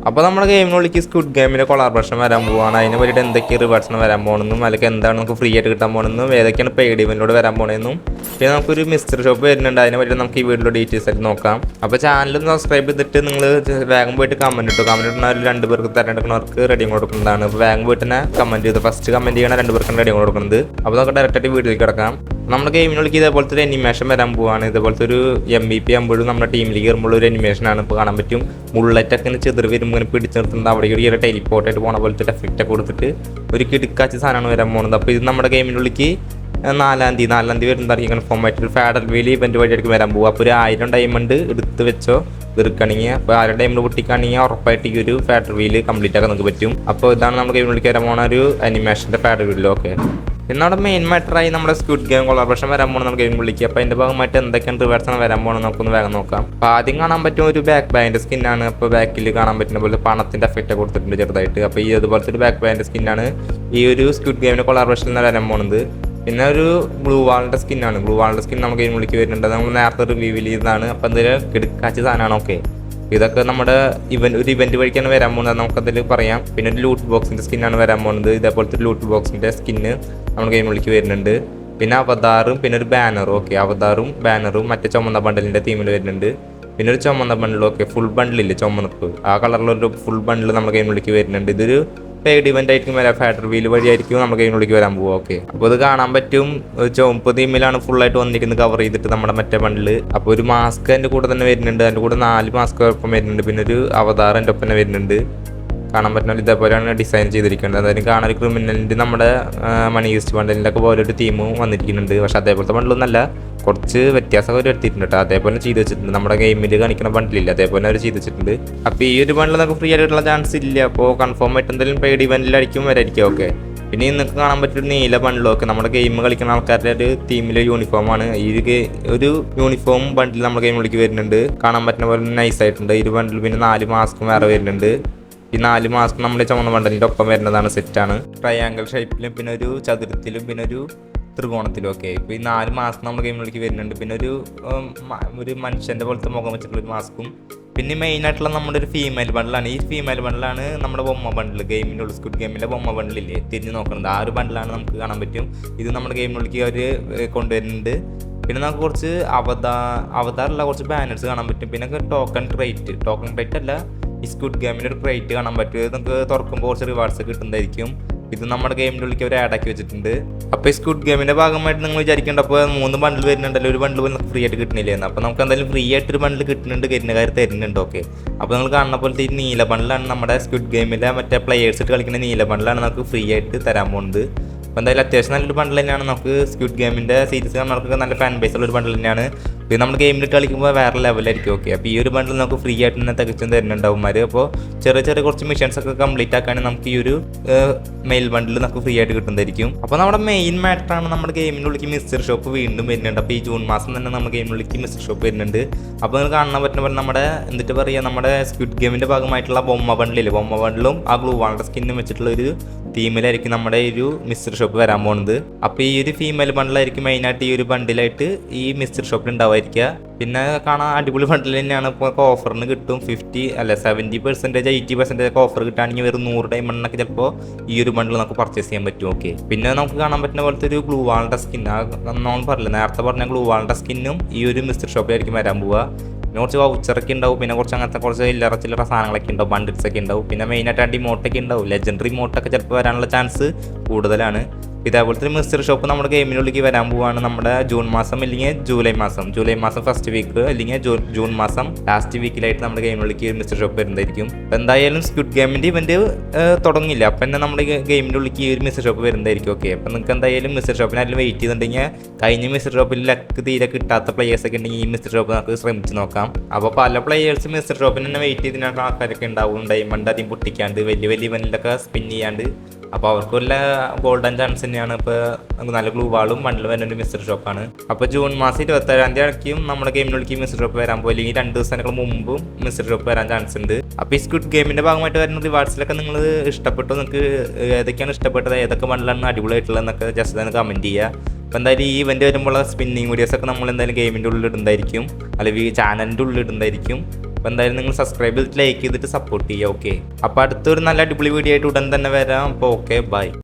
അപ്പോൾ നമ്മുടെ ഗെയിമിനുള്ളിലേക്ക് സ്ക്വിഡ് ഗെയിമിൻ്റെ കൊളാബറേഷൻ വരാൻ പോവാണ്. അതിന് വേണ്ടിയിട്ട് എന്തൊക്കെ റിവാർഡ്സാണ് വരാൻ പോകണമെന്നും അല്ലെങ്കിൽ എന്താണ് നമുക്ക് ഫ്രീ ആയിട്ട് കിട്ടാൻ പോകണമെന്നും ഏതൊക്കെയാണ് പെയ്ഡ് ഇവൻറ്റിലൂടെ വരാൻ പോകണമെന്നും പിന്നെ നമുക്കൊരു മിസ്റ്റർ ഷോപ്പ് വരുന്നുണ്ട്. അതിനെ പറ്റി നമുക്ക് ഈ വീഡിയോ ഡീറ്റെയിൽസ് ആയിട്ട് നോക്കാം. അപ്പോൾ ചാനൽ സബ്സ്ക്രൈബ് ചെയ്തിട്ട് നിങ്ങൾ വേഗം പോയിട്ട് കമൻറ്റ് ഇട്ടു. കമൻറ്റ് ഇടുന്ന ഒരു 2 പേർക്ക് തിരഞ്ഞെടുക്കുന്നവർക്ക് റെഡിയും കൊടുക്കുന്നതാണ്. അപ്പോൾ വേഗം പോയിട്ട് തന്നെ കമൻറ്റ് ചെയ്ത് ഫസ്റ്റ് കമൻറ്റ് ചെയ്യണ 2 പേർക്കാണ് റെഡിയും കൊടുക്കുന്നത്. അപ്പോൾ നമുക്ക് ഡയറക്റ്റായിട്ട് വീഡിയോയിലേക്ക് കിടക്കാം. നമ്മുടെ ഗെയിമിനുള്ളിലേക്ക് ഇതേപോലത്തെ ഒരു അനിമേഷൻ വരാൻ പോവാണ്. ഇതേപോലത്തെ ഒരു MVP ആകുമ്പോഴും നമ്മുടെ ടീമിലേക്ക് കയറുമ്പോൾ ഒരു അനിമേഷനാണ് ഇപ്പോൾ കാണാൻ പറ്റും. ബുള്ളറ്റൊക്കെ ഇങ്ങനെ ചെതിർ വരുമ്പോൾ ഇങ്ങനെ പിടിച്ച് നിർത്തുന്നത് അവിടെ ഒരു ടെലിപ്പോർട്ടായിട്ട് പോണ പോലത്തെ എഫക്റ്റൊക്കെ കൊടുത്തിട്ട് ഒരു കിടുക്കാച്ച സാധനമാണ് വരാൻ പോകുന്നത്. അപ്പോൾ ഇത് നമ്മുടെ ഗെയിമിനുള്ളിലേക്ക് 4-ാം തീയതി വരുന്നതായിരിക്കും കൺഫേം ആയിട്ട് ഒരു ഫാഡൽ വീലി ഇവൻറ്റ് വഴിയായിരിക്കും വരാൻ പോകുക. അപ്പോൾ ഒരു 1000 ഡയമണ്ട് എടുത്ത് വെച്ചോ തീർക്കണമെങ്കിൽ അപ്പോൾ 1000 ഡയമണ്ട് പൊട്ടിക്കുകയാണെങ്കിൽ ഉറപ്പായിട്ട് ഈ ഒരു ഫാഡൽ വീല് കംപ്ലീറ്റ് ആക്കാൻ നമുക്ക് പറ്റും. അപ്പോൾ ഇതാണ് നമ്മുടെ ഗെയിമിനുള്ളിലേക്ക് വരാൻ പോകുന്ന ഒരു അനിമേഷൻ്റെ ഫാഡൽ വീല്. ഓക്കെ, പിന്നെ അവിടെ മെയിൻ മാറ്ററായി നമ്മുടെ സ്ക്വിഡ് ഗെയിം കൊളാബറേഷൻ വരാൻ പോകണം നമ്മുടെ ഗെയിം വിളിക്കുക. അപ്പോൾ അതിൻ്റെ ഭാഗമായിട്ട് എന്തൊക്കെയാണ് റിവാർഡ്സാണ് വരാൻ പോകണം നമുക്കൊന്ന് വേഗം നോക്കാം. അപ്പോൾ ആദ്യം കാണാൻ പറ്റും ഒരു ബാൻഡ് സ്കിന്നാണ്. അപ്പോൾ ബാക്കിൽ കാണാൻ പറ്റുന്ന പോലെ പണത്തിൻ്റെ എഫക്റ്റ് കൊടുത്തിട്ടുണ്ട് ചെറുതായിട്ട്. അപ്പോൾ ഈ അതുപോലത്തെ ഒരു ബാൻഡ് സ്കിന്നാണ് ഈ ഒരു സ്ക്വിഡ് ഗെയിമിൻ്റെ കൊളാബറേഷനിൽ വരാൻ പോകുന്നത്. പിന്നെ ഒരു ബ്ലൂ വാളിൻ്റെ സ്കിന്നാണ്. ബ്ലൂ വാളിൻ്റെ സ്കിൻ നമുക്ക് ഗെയിം വിളിക്ക് വരുന്നുണ്ട്. നമ്മൾ നേരത്തെ റിവ്യൂ ചെയ്തതാണ്. അപ്പോൾ എന്തെങ്കിലും കിടക്കാച്ച സാധനമാണ്. ഓക്കെ, ഇതൊക്കെ നമ്മുടെ ഒരു ഇവൻറ്റ് വഴിക്കാണ് വരാൻ പോകുന്നത്, നമുക്കതിൽ പറയാം. പിന്നെ ഒരു ലൂട്ട് ബോക്സിൻ്റെ സ്കിന്നാണ് വരാൻ പോകുന്നത്. ഇതേപോലത്തെ ഒരു ലൂട്ട് ബോക്സിൻ്റെ സ്കിന്ന് നമ്മുടെ ഗെയിം വിളിക്ക് വരുന്നുണ്ട്. പിന്നെ അവതാറും പിന്നെ ഒരു ബാനറും. ഓക്കെ, അവതാറും ബാനറും മറ്റേ ചുമന്ന ബണ്ടലിൻ്റെ തീമിൽ വരുന്നുണ്ട്. പിന്നെ ഒരു ചുമന്ന ബണ്ടിൽ. ഓക്കെ, ഫുൾ ബണ്ടിലില്ലേ ചുമന്നപ്പ്, ആ കളറിലൊരു ഫുൾ ബണ്ടിൽ നമ്മുടെ ഗെയിം വിളിക്ക് വരുന്നുണ്ട്. ഇതൊരു പെയ്ഡ് ഇവൻ്റ് ആയിരിക്കും വരാം. ഫാഡർ വീൽ വഴിയായിരിക്കും നമ്മുടെ ഗെയിമിലേക്ക് വരാൻ പോകുക. ഓക്കെ, അപ്പോൾ ഇത് കാണാൻ പറ്റും. ചുവപ്പ് തീമിലാണ് ഫുള്ളായിട്ട് വന്നിരിക്കുന്നത് കവർ ചെയ്തിട്ട് നമ്മുടെ മറ്റേ ബണ്ടില്. അപ്പോൾ ഒരു മാസ്ക് എൻ്റെ കൂടെ തന്നെ വരുന്നുണ്ട്. അതിൻ്റെ കൂടെ 4 മാസ്ക് ഒപ്പം വരുന്നുണ്ട്. പിന്നെ ഒരു അവതാർ എൻ്റെ ഒപ്പം വരുന്നുണ്ട്. കാണാൻ പറ്റുന്ന ഇതേപോലെയാണ് ഡിസൈൻ ചെയ്തിരിക്കുന്നത്. അതായത് കാണാൻ ഒരു ക്രിമിനലിൻ്റെ നമ്മുടെ മണി ഈസ്റ്റ് ബണ്ടിലിൻ്റെ ഒക്കെ പോലെ ഒരു തീമും വന്നിരിക്കുന്നുണ്ട്. പക്ഷേ അതേപോലത്തെ ബണ്ടിലൊന്നല്ല, കുറച്ച് വ്യത്യാസമൊക്കെ അവർ എടുത്തിട്ടുണ്ട് കേട്ടോ. അതേപോലെ ചെയ്ത് വെച്ചിട്ടുണ്ട്. നമ്മുടെ ഗെയിമിൽ കാണിക്കുന്ന ബണ്ടിലില്ല, അതേപോലെ അവർ ചെയ്ത് വെച്ചിട്ടുണ്ട്. അപ്പോൾ ഈ ഒരു ബണ്ടിൽ നമുക്ക് ഫ്രീ ആയിട്ടുള്ള ചാൻസ് ഇല്ല. അപ്പോൾ കൺഫേം ആയിട്ട് എന്തെങ്കിലും പെയ്ഡ് ഇവൻറ്റിലായിരിക്കും വരായിരിക്കും. ഓക്കെ, പിന്നെ നിങ്ങൾക്ക് കാണാൻ പറ്റിയൊരു നീല ബണ്ടിലൊക്കെ നമ്മുടെ ഗെയിം കളിക്കുന്ന ആൾക്കാരുടെ ഒരു ടീമിലെ യൂണിഫോമാണ്. ഈ ഒരു യൂണിഫോം ബണ്ടിൽ നമ്മുടെ ഗെയിമിലേക്ക് വരുന്നുണ്ട്. കാണാൻ പറ്റുന്ന പോലെ നൈസായിട്ടുണ്ട് ഈ ഒരു ബണ്ടിൽ. പിന്നെ 4 മാസ്കും വേറെ വരുന്നുണ്ട്. ഈ 4 മാസ്ക് നമ്മുടെ ചുമന്ന ബണ്ടലിൻ്റെ ഒപ്പം വരുന്നതാണ്, സെറ്റാണ്. ട്രയാങ്കിൾ ഷേപ്പിലും പിന്നെ ഒരു ചതുരത്തിലും പിന്നെ ഒരു ത്രികോണത്തിലും. ഒക്കെ, ഇപ്പോൾ ഈ 4 മാസ്ക് നമ്മുടെ ഗെയിമിലേക്ക് വരുന്നുണ്ട്. പിന്നെ ഒരു മനുഷ്യൻ്റെ പോലത്തെ മുഖം വെച്ചിട്ടുള്ള ഒരു മാസ്കും. പിന്നെ മെയിനായിട്ടുള്ള നമ്മുടെ ഒരു ഫീമെയിൽ ബണ്ടിലാണ്. ഈ ഫീമെയിൽ ബണ്ടിലാണ് നമ്മുടെ ബൊമ്മ ബണ്ടിൽ. ഗെയിമിൻ്റെ ഉള്ളിൽ സ്ക്വിഡ് ഗെയിമിലെ ബൊമ്മ ബണ്ടിലില്ലേ തിരിഞ്ഞ് നോക്കുന്നത്, ആ ഒരു ബണ്ടിലാണ് നമുക്ക് കാണാൻ പറ്റും. ഇത് നമ്മുടെ ഗെയിമിനുള്ളിലേക്ക് അവർ കൊണ്ടുവരുന്നുണ്ട്. പിന്നെ നമുക്ക് കുറച്ച് അവതാറുള്ള കുറച്ച് ബാനേഴ്സ് കാണാൻ പറ്റും. പിന്നെ ടോക്കൺ ക്രേറ്റ് അല്ല, ഈ സ്ക്വിഡ് ഗെയിമിൻ്റെ ഒരു ക്രേറ്റ് കാണാൻ പറ്റും. ഇത് നമുക്ക് തുറക്കുമ്പോൾ കുറച്ച് റിവാർഡ്സ് കിട്ടുന്നതായിരിക്കും. ഇത് നമ്മുടെ ഗെയിമിൻ്റെ ഉള്ളിലേക്ക് അവർ ആഡാക്കി വെച്ചിട്ടുണ്ട്. അപ്പോൾ ഈ സ്ക്വിഡ് ഗെയിമിൻ്റെ ഭാഗമായിട്ട് നിങ്ങൾ വിചാരിക്കേണ്ട, അപ്പോൾ 3 ബണ്ടിൽ വരുന്നുണ്ടല്ലോ, ഒരു ബണ്ടിൽ നമുക്ക് ഫ്രീ ആയിട്ട് കിട്ടുന്നില്ലായിരുന്നു. അപ്പോൾ നമുക്ക് എന്തായാലും ഫ്രീ ആയിട്ടൊരു ബണ്ടിൽ കിട്ടുന്നുണ്ട്, കരിഞ്ഞകാര്യം തരുന്നുണ്ട്. ഓക്കെ, അപ്പോൾ നിങ്ങൾ കാണുന്ന പോലത്തെ ഈ നീല ബണ്ടിലാണ് നമ്മുടെ സ്ക്വിഡ് ഗെയിമിലെ മറ്റേ പ്ലെയേഴ്സ് ഇട്ട് കളിക്കുന്ന നീല ബണ്ടിലാണ് നമുക്ക് ഫ്രീ ആയിട്ട് തരാൻ പോകുന്നത്. അപ്പോൾ എന്തായാലും അത്യാവശ്യം നല്ലൊരു ബണ്ടിൽ തന്നെയാണ്. നമുക്ക് സ്ക്വിഡ് ഗെയിമിൻ്റെ സീരീസ് കാണുന്നവർക്ക് നല്ല ഫാൻ ബേസ് ഉള്ള ഒരു ബണ്ടിൽ തന്നെയാണ്. ഇത് നമ്മുടെ ഗെയിമിൽ കളിക്കുമ്പോൾ വേറെ ലെവലായിരിക്കും. ഓക്കെ, അപ്പോൾ ഈ ഒരു ബണ്ടിൽ നമുക്ക് ഫ്രീ ആയിട്ട് തന്നെ തികച്ചും തരുന്നുണ്ടാവുമാർ. അപ്പോൾ ചെറിയ കുറച്ച് മിഷൻസ് ഒക്കെ കംപ്ലീറ്റ് ആക്കാനും നമുക്ക് ഈ ഒരു മെയിൽ ബണ്ടിൽ നമുക്ക് ഫ്രീ ആയിട്ട് കിട്ടുന്നതായിരിക്കും. അപ്പോൾ നമ്മുടെ മെയിൻ മാറ്ററാണ് നമ്മുടെ ഗെയിമിനുള്ളിലേക്ക് മിസ്റ്റർ ഷോപ്പ് വീണ്ടും വരുന്നുണ്ട്. അപ്പോൾ ഈ ജൂൺ മാസം തന്നെ നമ്മുടെ ഗെയിമിനുള്ളിലേക്ക് മിസ്റ്റർ ഷോപ്പ് വരുന്നുണ്ട്. അപ്പോൾ നിങ്ങൾ കാണാൻ പറ്റുന്ന പോലെ നമ്മുടെ എന്നിട്ട് പറയുക നമ്മുടെ സ്ക്വിഡ് ഗെയിമിൻ്റെ ഭാഗമായിട്ടുള്ള ബൊമ്മ ബണ്ടിലും ആ ഗ്ലൂ വാളിൻ്റെ സ്കിന്നും വെച്ചിട്ടുള്ള ഒരു തീമിലായിരിക്കും നമ്മുടെ ഈ ഒരു മിസ്റ്റർ ഷോപ്പ് വരാൻ പോകുന്നത്. അപ്പോൾ ഈ ഒരു ഫീമെയിൽ ബണ്ടിലായിരിക്കും മെയിനായിട്ട് ഈ ഒരു ബണ്ടിലായിട്ട് ഈ മിസ്റ്റർ ഷോപ്പിൽ ഉണ്ടാവുമായിരിക്കുക. പിന്നെ കാണാൻ അടിപൊളി ബണ്ടിൽ തന്നെയാണ്. ഇപ്പോൾ ഓഫറിന് കിട്ടും 70% 80% ഒക്കെ ഓഫർ കിട്ടുകയാണെങ്കിൽ വെറും 100 ഡയമണ്ടിനൊക്കെ ചിലപ്പോൾ ഈ ഒരു ബണ്ടിൽ നമുക്ക് പർച്ചേസ് ചെയ്യാൻ പറ്റും. ഓക്കെ, പിന്നെ നമുക്ക് കാണാൻ പറ്റുന്ന പോലത്തെ ഒരു ഗ്ലൂ വാളിൻ്റെ സ്കിൻ, നമ്മൾ പറഞ്ഞില്ല നേരത്തെ പറഞ്ഞ ഗ്ലൂ വാളിൻ്റെ സ്കിന്നും ഈ ഒരു മിസ്റ്റർ ഷോപ്പിലായിരിക്കും വരാൻ പോവുക. പിന്നെ കുറച്ച് വൗച്ചറൊക്കെ ഉണ്ടാവും. പിന്നെ അങ്ങനത്തെ കുറച്ച് ചില്ലറ സാധനങ്ങളൊക്കെ ഉണ്ടാവും, ബണ്ടിൽസ് ഒക്കെ ഉണ്ടാവും. പിന്നെ മെയിനായിട്ട് ഇമോട്ടൊക്കെ ഉണ്ടാവും. ലെജൻഡറി ഇമോട്ടൊക്കെ ചിലപ്പോൾ വരാനുള്ള ചാൻസ് കൂടുതലാണ്. ഇതേപോലത്തെ ഒരു മിസ്റ്റർ ഷോപ്പ് നമ്മുടെ ഗെയിമിനുള്ളിലേക്ക് വരാൻ പോവുകയാണ് നമ്മുടെ ജൂൺ മാസം അല്ലെങ്കിൽ ജൂലൈ മാസം ഫസ്റ്റ് വീക്ക് അല്ലെങ്കിൽ ജൂൺ മാസം ലാസ്റ്റ് വീക്കിലായിട്ട് നമ്മുടെ ഗെയിമിനുള്ളിലേക്ക് മിസ്റ്റർ ഷോപ്പ് വരുന്നതായിരിക്കും. അപ്പോൾ എന്തായാലും സ്ക്വിഡ് ഗെയിമിൻ്റെ ഇവൻറ്റ് തുടങ്ങില്ല, അപ്പം തന്നെ നമ്മുടെ ഗെയിമിൻ്റെ ഉള്ളിലേക്ക് ഈ ഒരു മിസ്റ്റർ ഷോപ്പ് വരുന്നതായിരിക്കും. ഓക്കെ, അപ്പം നിങ്ങൾക്ക് എന്തായാലും മിസ്റ്റർ ഷോപ്പിനായാലും വെയിറ്റ് ചെയ്തിട്ടുണ്ടെങ്കിൽ കഴിഞ്ഞ മിസ്റ്റർ ഷോപ്പിൽ ലക്ക് തീരെ കിട്ടാത്ത പ്ലെയേഴ്സൊക്കെ ഉണ്ടെങ്കിൽ ഈ മിസ്റ്റർ ഷോപ്പ് നമുക്ക് ശ്രമിച്ച് നോക്കാം. അപ്പോൾ പല പ്ലെയേഴ്സ് മിസ്റ്റർ ഷോപ്പിന് തന്നെ വെയിറ്റ് ചെയ്തിട്ട് ആൾക്കാരൊക്കെ ഉണ്ടാവും, ഡയമണ്ട് അധികം പൊട്ടിക്കാണ്ട് വലിയ ഇവൻറ്റിലൊക്കെ സ്പിൻ ചെയ്യാണ്ട്. അപ്പോൾ അവർക്കുള്ള ഗോൾഡൻ ചാൻസ് തന്നെയാണ്. ഇപ്പോൾ നല്ല ഗ്ലൂ വാളും ബണ്ടിൽ വരുന്ന ഒരു മിസ്റ്റർ ഷോപ്പാണ്. അപ്പോൾ ജൂൺ മാസം 27-ാം തീയതി നമ്മുടെ ഗെയിമിനുള്ളിലേക്ക് മിസ്റ്റർ ഷോപ്പ് വരാൻ പോകും, അല്ലെങ്കിൽ 2 ദിവസങ്ങൾക്ക് മുമ്പും മിസ്റ്റർ ഷോപ്പ് വരാൻ ചാൻസ് ഉണ്ട്. അപ്പോൾ ഈ സ്ക്വിഡ് ഗെയിമിൻ്റെ ഭാഗമായിട്ട് വരുന്ന റിവാർഡ്സിലൊക്കെ നിങ്ങൾ ഇഷ്ടപ്പെട്ടു, നിങ്ങൾക്ക് ഏതൊക്കെയാണ് ഇഷ്ടപ്പെട്ടത്, ഏതൊക്കെ ബണ്ടിലാണ് അടിപൊളിയായിട്ടുള്ളതെന്നൊക്കെ ജസ്റ്റ് തന്നെ കമൻറ്റ് ചെയ്യുക. അപ്പോൾ എന്തായാലും ഈ ഇവൻറ്റ് വരുമ്പോൾ സ്പിന്നിങ് വീഡിയോസൊക്കെ നമ്മൾ എന്തായാലും ഗെയിമിൻ്റെ ഉള്ളിൽ ഇടുന്നതായിരിക്കും, അല്ലെങ്കിൽ ചാനലിൻ്റെ ഉള്ളിൽ ഇടുന്നതായിരിക്കും. അപ്പോൾ എന്തായാലും നിങ്ങൾ സബ്സ്ക്രൈബ് ചെയ്തിട്ട് ലൈക്ക് ചെയ്തിട്ട് സപ്പോർട്ട് ചെയ്യുക. ഓക്കെ, അപ്പോൾ അടുത്തൊരു നല്ല അടിപൊളി വീഡിയോ ആയിട്ട് ഉടൻ തന്നെ വരാം. അപ്പോൾ ഓക്കെ, ബൈ.